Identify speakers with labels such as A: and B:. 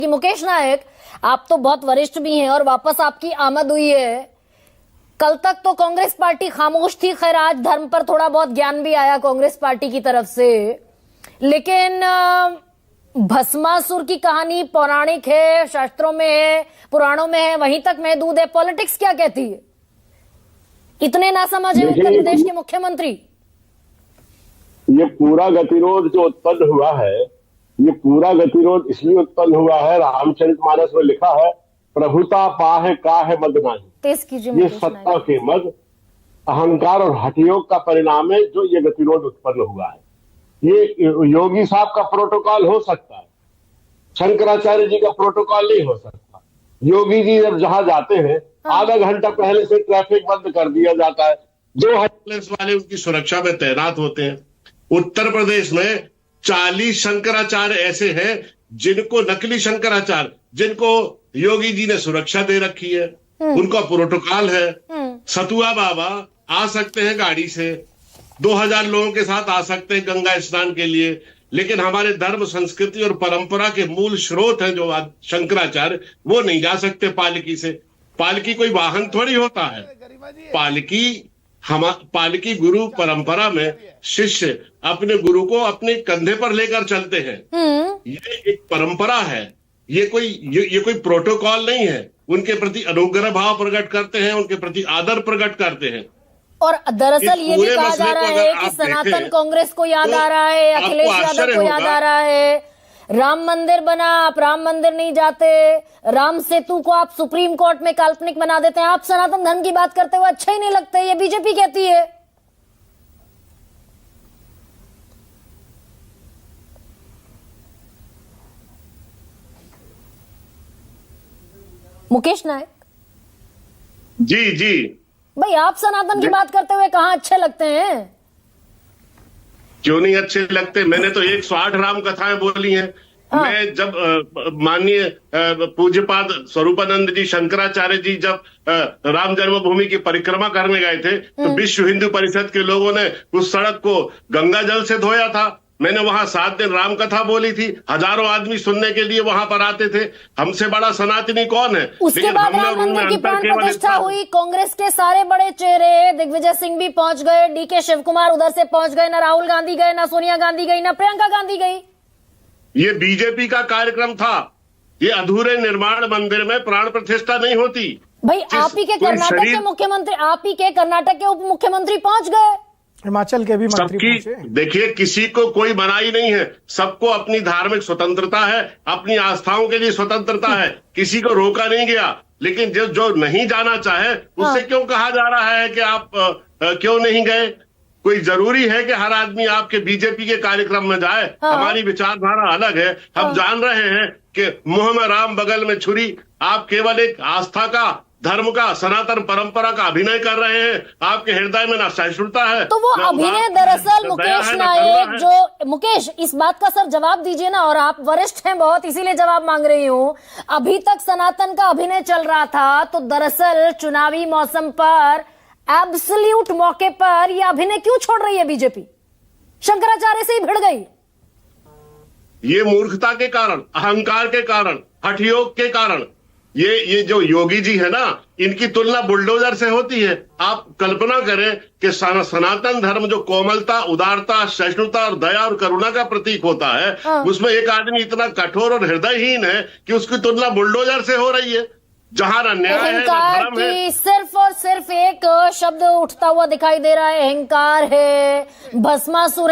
A: कि मुकेश नायक, आप तो बहुत वरिष्ठ भी हैं और वापस आपकी आमद हुई है। कल तक तो कांग्रेस पार्टी खामोश थी, खैर आज धर्म पर थोड़ा बहुत ज्ञान भी आया कांग्रेस पार्टी की तरफ से, लेकिन भस्मासुर की कहानी पौराणिक है, शास्त्रों में है, पुराणों में है, वहीं तक महदूद है। पॉलिटिक्स क्या कहती है? इतने नासमझ है उत्तर प्रदेश के मुख्यमंत्री।
B: ये पूरा गतिरोध जो उत्पन्न हुआ है, ये पूरा गतिरोध इसलिए उत्पन्न हुआ है, रामचरितमानस में लिखा है, प्रभुता पाहे काहे मद नाही।
A: तेज कीजिए।
B: ये सत्ता के मद, अहंकार और हठयोग का परिणाम है जो ये गतिरोध उत्पन्न हुआ है। ये योगी साहब का प्रोटोकॉल हो सकता है, शंकराचार्य जी का प्रोटोकॉल नहीं हो सकता। योगी जी जब जहां जाते हैं, आधा घंटा पहले से ट्रैफिक बंद कर दिया जाता है, 2 पुलिस वाले उनकी सुरक्षा में तैनात होते हैं। उत्तर प्रदेश में 40 शंकराचार्य ऐसे हैं जिनको, नकली शंकराचार्य, जिनको योगी जी ने सुरक्षा दे रखी है, उनका प्रोटोकॉल है। सतुआ बाबा आ सकते हैं गाड़ी से, 2000 लोगों के साथ आ सकते हैं गंगा स्नान के लिए, लेकिन हमारे धर्म, संस्कृति और परंपरा के मूल स्रोत हैं जो शंकराचार्य, वो नहीं जा सकते पालकी से। पालकी कोई वाहन थोड़ी होता है। पालकी गुरु परंपरा में शिष्य अपने गुरु को अपने कंधे पर लेकर चलते हैं। ये एक परंपरा है, ये कोई प्रोटोकॉल नहीं है। उनके प्रति अनुग्रह भाव प्रकट करते हैं, उनके प्रति आदर प्रकट करते हैं।
A: और दरअसल ये भी कहा जा रहा है कि सनातन कांग्रेस को याद आ रहा है, अखिलेश यादव को याद आ रहा है, राम मंदिर बना, आप राम मंदिर नहीं जाते, राम सेतु को आप सुप्रीम कोर्ट में काल्पनिक बना देते हैं, आप सनातन धर्म की बात करते हुए अच्छा ही नहीं लगते, ये बीजेपी कहती है। मुकेश नायक
B: जी
A: भाई, आप सनातन की बात करते हुए कहां अच्छे लगते हैं?
B: क्यों नहीं अच्छे लगते? मैंने तो 108 राम कथाएं बोली हैं। मैं जब माननीय पूज्यपाद स्वरूपानंद जी शंकराचार्य जी जब राम जन्मभूमि की परिक्रमा करने गए थे, तो विश्व हिंदू परिषद के लोगों ने उस सड़क को गंगा जल से धोया था। मैंने वहां 7 दिन राम कथा बोली थी, हजारों आदमी सुनने के लिए वहां पर आते थे। हमसे बड़ा सनातनी कौन है?
A: उसके बाद राम मंदिर की प्राण प्रतिष्ठा हुई, कांग्रेस के सारे बड़े चेहरे, दिग्विजय सिंह भी पहुंच गए, डीके शिव कुमार उधर से पहुंच गए, ना राहुल गांधी गए, ना सोनिया गांधी गई, ना प्रियंका गांधी गई।
B: ये बीजेपी का कार्यक्रम था। ये अधूरे निर्माण मंदिर में प्राण प्रतिष्ठा नहीं होती
A: भाई। आप ही के कर्नाटक के मुख्यमंत्री, आप ही के कर्नाटक के उप मुख्यमंत्री पहुंच गए,
C: हिमाचल के भी मंत्री पहुंचे।
B: देखिए, किसी को कोई मनाही नहीं है, सबको अपनी धार्मिक स्वतंत्रता है, अपनी आस्थाओं के लिए स्वतंत्रता है, किसी को रोका नहीं गया। लेकिन जो नहीं जाना चाहे उससे क्यों कहा जा रहा है कि आप क्यों नहीं गए? कोई जरूरी है कि हर आदमी आपके बीजेपी के कार्यक्रम में जाए? हमारी विचारधारा अलग है। हम जान रहे हैं कि मुंह में राम बगल में छुरी, आप केवल एक आस्था का, धर्म का, सनातन परंपरा का अभिनय कर रहे हैं। आपके हृदय में ना सहिष्णुता है,
A: तो वो अभिनय दरअसल मुकेश नायक, जो मुकेश इस बात का सर जवाब दीजिए ना, और आप वरिष्ठ हैं बहुत इसीलिए जवाब मांग रही हूं। अभी तक सनातन का अभिनय चल रहा था, तो दरअसल चुनावी मौसम पर, एब्सोल्यूट मौके पर यह अभिनय क्यों छोड़ रही है बीजेपी? शंकराचार्य से ही भिड़ गई।
B: ये मूर्खता के कारण, अहंकार के कारण, हठयोग के कारण। ये जो योगी जी है ना, इनकी तुलना बुलडोजर से होती है। आप कल्पना करें कि सनातन धर्म जो कोमलता, उदारता, सहिष्णुता और दया और करुणा का प्रतीक होता है, उसमें एक आदमी इतना कठोर और हृदयहीन है कि उसकी तुलना बुलडोजर से हो रही है। जहां ना न्याय है, ना धर्म है।
A: सिर्फ और सिर्फ एक शब्द उठता हुआ दिखाई दे रहा है, अहंकार है, भस्मासुर